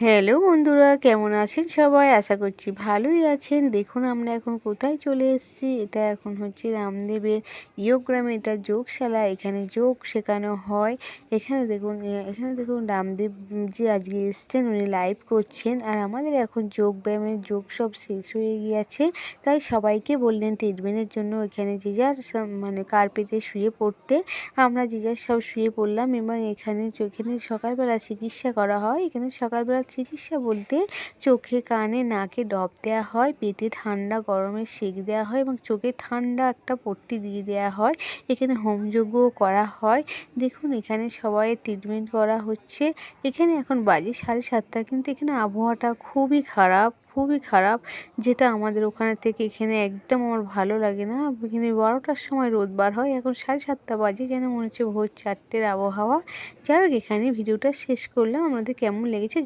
Hello বন্ধুরা, কেমন আছেন সবাই? আশা করছি ভালোই আছেন। দেখুন আমরা এখন কোথায় চলে এসেছি। এটা এখন হচ্ছে রামদেবের যোগগ্রামে, এটা যোগশালা। এখানে যোগ শেখানো হয়। এখানে দেখুন রামদেব জি আজকে এসছেন, উনি লাইভ করছেন। আর আমাদের এখন যোগ ব্যায়ামের যোগ সব শেষ হয়ে গিয়েছে, তাই সবাইকে বললেন ট্রিটমেন্টের জন্য এখানে যে যার মানে কার্পেটে শুয়ে পড়তে। আমরা যে যার সব শুয়ে পড়লাম এবং এখানে সকালবেলা চিকিৎসা করা হয়। এখানে সকালবেলা চিকিৎসা বলতে চোখে, কানে, নাকে ড্রপ দেওয়া হয়, পেটে ঠান্ডা গরমের সেঁক দেওয়া হয় এবং চোখে ঠান্ডা একটা পট্টি দিয়ে দেওয়া হয়। এখানে হোমযজ্ঞও করা হয়। দেখুন এখানে সবাইয়ের ট্রিটমেন্ট করা হচ্ছে। এখানে এখন বাজে 7:30, কিন্তু এখানে আবহাওয়াটা খুবই খারাপ, খুবই খারাপ। যেটা আমাদের ওখানে থেকে এখানে একদম আমার ভালো লাগে না। এখানে 12টার সময় রোদ বার হয়, এখন 7:30 বাজে, যেন মনে হচ্ছে ভোর 4টের আবহাওয়া। যাই হোক, এখানে ভিডিওটা শেষ করলাম। আপনাদের কেমন লেগেছে